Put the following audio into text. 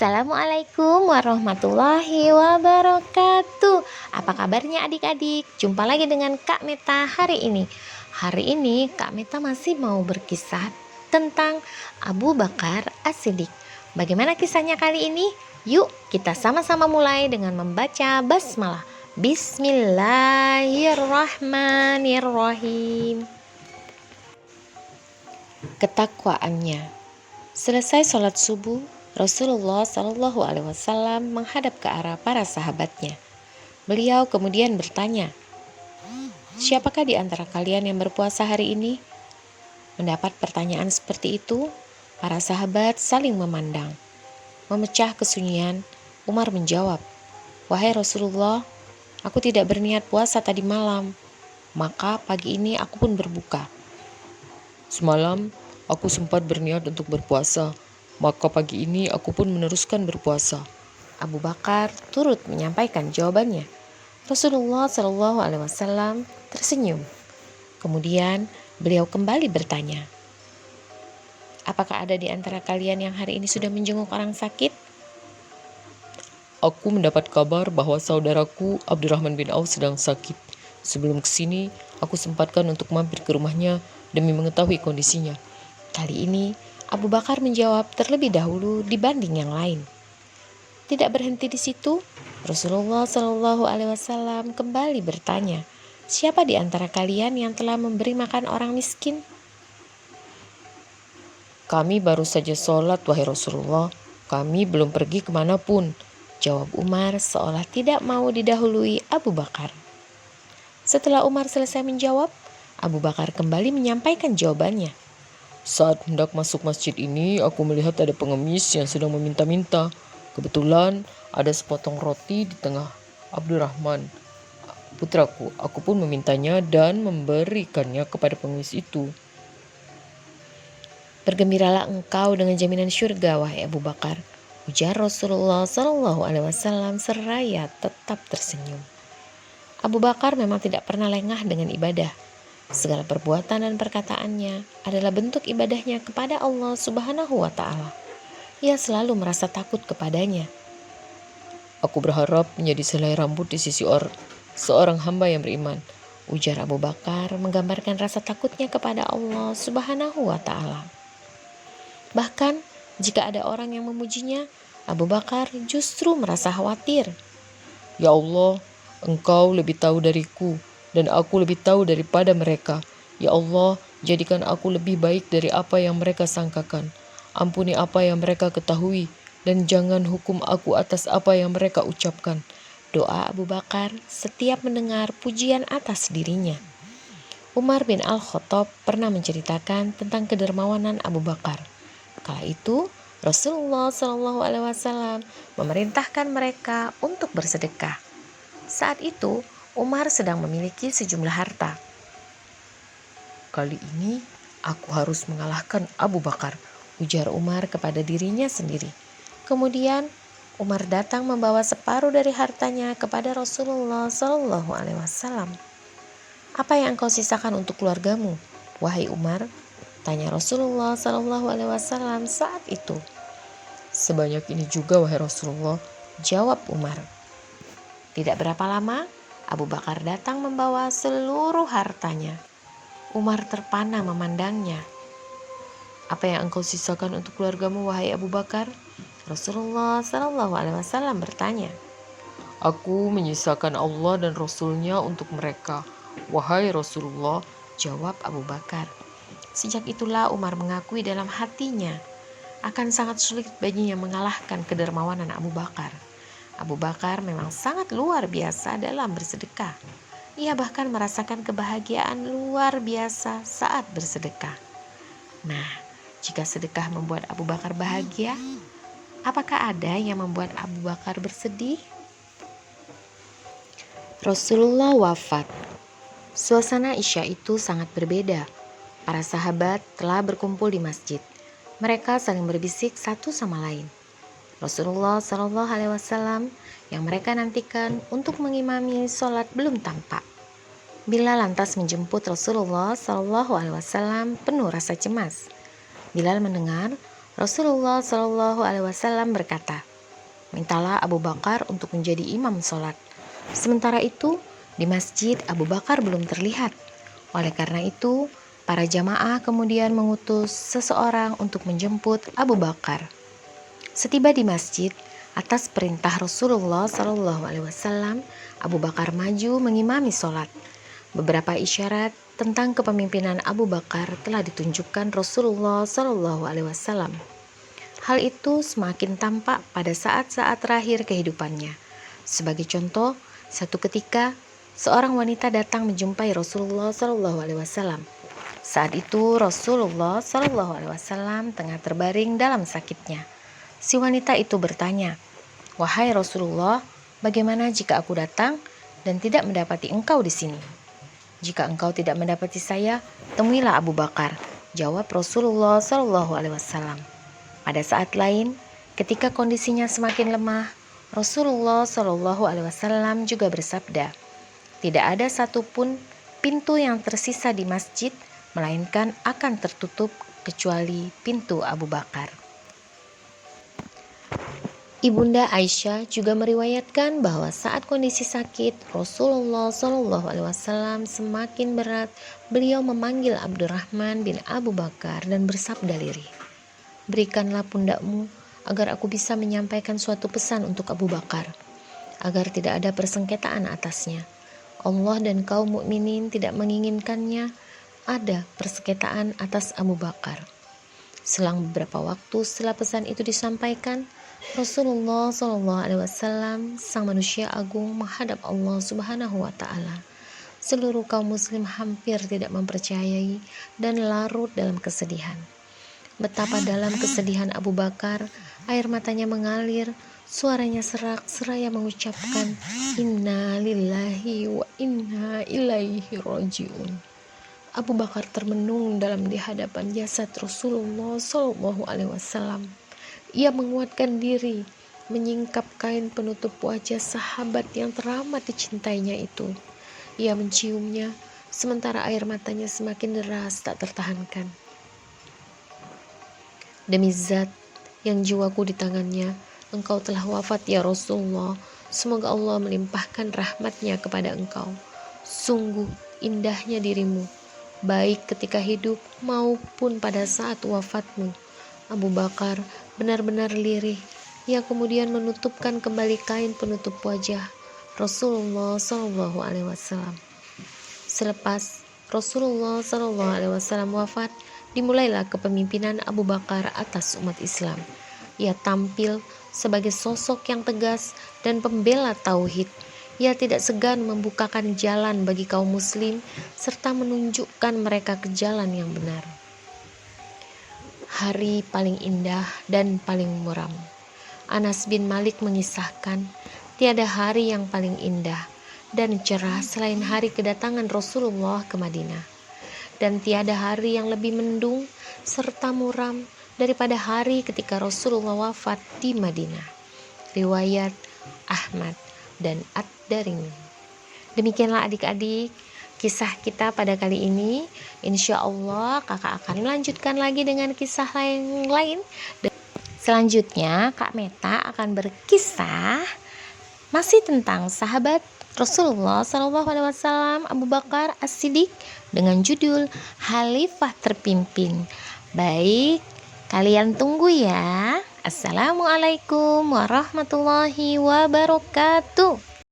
Assalamualaikum warahmatullahi wabarakatuh. Apa kabarnya adik-adik? Jumpa lagi dengan Kak Meta hari ini. Hari ini Kak Meta masih mau berkisah tentang Abu Bakar As-Siddiq. Bagaimana kisahnya kali ini? Yuk kita sama-sama mulai dengan membaca basmalah. Bismillahirrahmanirrahim. Ketakwaannya. Selesai sholat subuh, Rasulullah Shallallahu Alaihi Wasallam menghadap ke arah para sahabatnya. Beliau kemudian bertanya, "Siapakah di antara kalian yang berpuasa hari ini?" Mendapat pertanyaan seperti itu, para sahabat saling memandang. Memecah kesunyian, Umar menjawab, "Wahai Rasulullah, aku tidak berniat puasa tadi malam, maka pagi ini aku pun berbuka. Semalam aku sempat berniat untuk berpuasa, maka pagi ini aku pun meneruskan berpuasa." Abu Bakar turut menyampaikan jawabannya. Rasulullah Shallallahu Alaihi Wasallam tersenyum. Kemudian beliau kembali bertanya, "Apakah ada di antara kalian yang hari ini sudah menjenguk orang sakit?" Aku mendapat kabar bahwa saudaraku Abdurrahman bin Auf sedang sakit. Sebelum kesini, aku sempatkan untuk mampir ke rumahnya demi mengetahui kondisinya. Kali ini Abu Bakar menjawab terlebih dahulu dibanding yang lain. Tidak berhenti di situ, Rasulullah Shallallahu Alaihi Wasallam kembali bertanya, "Siapa di antara kalian yang telah memberi makan orang miskin?" "Kami baru saja sholat, wahai Rasulullah. Kami belum pergi kemanapun," jawab Umar seolah tidak mau didahului Abu Bakar. Setelah Umar selesai menjawab, Abu Bakar kembali menyampaikan jawabannya. "Saat hendak masuk masjid ini, aku melihat ada pengemis yang sedang meminta-minta. Kebetulan ada sepotong roti di tengah Abdurrahman, putraku. Aku pun memintanya dan memberikannya kepada pengemis itu." "Bergembiralah engkau dengan jaminan syurga, wahai Abu Bakar," ujar Rasulullah Shallallahu Alaihi Wasallam seraya tetap tersenyum. Abu Bakar memang tidak pernah lengah dengan ibadah. Segala perbuatan dan perkataannya adalah bentuk ibadahnya kepada Allah Subhanahu wa Ta'ala. Ia selalu merasa takut kepadanya. "Aku berharap menjadi selai rambut di sisi seorang hamba yang beriman," ujar Abu Bakar menggambarkan rasa takutnya kepada Allah Subhanahu wa Ta'ala. Bahkan jika ada orang yang memujinya, Abu Bakar justru merasa khawatir. "Ya Allah, Engkau lebih tahu dariku dan aku lebih tahu daripada mereka. Ya Allah, jadikan aku lebih baik dari apa yang mereka sangkakan. Ampuni apa yang mereka ketahui dan jangan hukum aku atas apa yang mereka ucapkan." Doa Abu Bakar setiap mendengar pujian atas dirinya. Umar bin Al-Khattab pernah menceritakan tentang kedermawanan Abu Bakar. Kala itu Rasulullah Shallallahu Alaihi Wasallam memerintahkan mereka untuk bersedekah. Saat itu Umar sedang memiliki sejumlah harta. "Kali ini aku harus mengalahkan Abu Bakar," ujar Umar kepada dirinya sendiri. Kemudian Umar datang membawa separuh dari hartanya kepada Rasulullah Shallallahu Alaihi Wasallam. "Apa yang engkau sisakan untuk keluargamu, wahai Umar?" tanya Rasulullah Shallallahu Alaihi Wasallam saat itu. "Sebanyak ini juga, wahai Rasulullah," jawab Umar. Tidak berapa lama, Abu Bakar datang membawa seluruh hartanya. Umar terpana memandangnya. "Apa yang engkau sisakan untuk keluargamu, wahai Abu Bakar?" Rasulullah Shallallahu Alaihi Wasallam bertanya. "Aku menyisakan Allah dan Rasul-Nya untuk mereka, wahai Rasulullah," jawab Abu Bakar. Sejak itulah Umar mengakui dalam hatinya akan sangat sulit baginya mengalahkan kedermawanan Abu Bakar. Abu Bakar memang sangat luar biasa dalam bersedekah. Ia bahkan merasakan kebahagiaan luar biasa saat bersedekah. Nah, jika sedekah membuat Abu Bakar bahagia, apakah ada yang membuat Abu Bakar bersedih? Rasulullah wafat. Suasana Isya itu sangat berbeda. Para sahabat telah berkumpul di masjid. Mereka saling berbisik satu sama lain. Rasulullah Shallallahu Alaihi Wasallam yang mereka nantikan untuk mengimami sholat belum tampak. Bilal lantas menjemput Rasulullah Shallallahu Alaihi Wasallam penuh rasa cemas. Bilal mendengar Rasulullah Shallallahu Alaihi Wasallam berkata, mintalah Abu Bakar untuk menjadi imam sholat. Sementara itu, di masjid Abu Bakar belum terlihat. Oleh karena itu, para jamaah kemudian mengutus seseorang untuk menjemput Abu Bakar. Setiba di masjid, atas perintah Rasulullah SAW, Abu Bakar maju mengimami sholat. Beberapa isyarat tentang kepemimpinan Abu Bakar telah ditunjukkan Rasulullah SAW. Hal itu semakin tampak pada saat-saat terakhir kehidupannya. Sebagai contoh, satu ketika seorang wanita datang menjumpai Rasulullah SAW. Saat itu Rasulullah SAW tengah terbaring dalam sakitnya. Si wanita itu bertanya, "Wahai Rasulullah, bagaimana jika aku datang dan tidak mendapati engkau di sini?" "Jika engkau tidak mendapati saya, temuilah Abu Bakar," jawab Rasulullah SAW. Pada saat lain, ketika kondisinya semakin lemah, Rasulullah SAW juga bersabda, "Tidak ada satupun pintu yang tersisa di masjid, melainkan akan tertutup kecuali pintu Abu Bakar." Ibunda Aisyah juga meriwayatkan bahwa saat kondisi sakit Rasulullah SAW semakin berat, beliau memanggil Abdurrahman bin Abu Bakar dan bersabda lirih, "Berikanlah pundakmu agar aku bisa menyampaikan suatu pesan untuk Abu Bakar, agar tidak ada persengketaan atasnya. Allah dan kaum mukminin tidak menginginkannya ada persengketaan atas Abu Bakar." Selang beberapa waktu setelah pesan itu disampaikan, Rasulullah SAW, sang manusia agung, menghadap Allah Subhanahu wa Ta'ala. Seluruh kaum Muslim hampir tidak mempercayai dan larut dalam kesedihan. Betapa dalam kesedihan Abu Bakar, air matanya mengalir, suaranya serak seraya mengucapkan, "Inna lillahi wa inna ilaihi rajiun." Abu Bakar termenung dalam di hadapan jasad Rasulullah SAW. Ia menguatkan diri, menyingkap kain penutup wajah sahabat yang teramat dicintainya itu. Ia menciumnya, sementara air matanya semakin deras tak tertahankan. "Demi zat yang jiwaku di tangannya, engkau telah wafat ya Rasulullah. Semoga Allah melimpahkan rahmatnya kepada engkau. Sungguh indahnya dirimu, baik ketika hidup maupun pada saat wafatmu." Abu Bakar benar-benar lirih. Ia kemudian menutupkan kembali kain penutup wajah Rasulullah SAW. Selepas Rasulullah SAW wafat, dimulailah kepemimpinan Abu Bakar atas umat Islam. Ia tampil sebagai sosok yang tegas dan pembela tauhid. Ia tidak segan membukakan jalan bagi kaum muslim serta menunjukkan mereka ke jalan yang benar. Hari paling indah dan paling muram. Anas bin Malik mengisahkan, tiada hari yang paling indah dan cerah selain hari kedatangan Rasulullah ke Madinah. Dan tiada hari yang lebih mendung serta muram daripada hari ketika Rasulullah wafat di Madinah. Riwayat Ahmad dan Ad-Darimi. Demikianlah adik-adik kisah kita pada kali ini. Insya Allah kakak akan melanjutkan lagi dengan kisah lain. Selanjutnya Kak Meta akan berkisah masih tentang sahabat Rasulullah SAW Abu Bakar As-Siddiq dengan judul Khalifah Terpimpin. Baik, kalian tunggu ya. Assalamualaikum warahmatullahi wabarakatuh.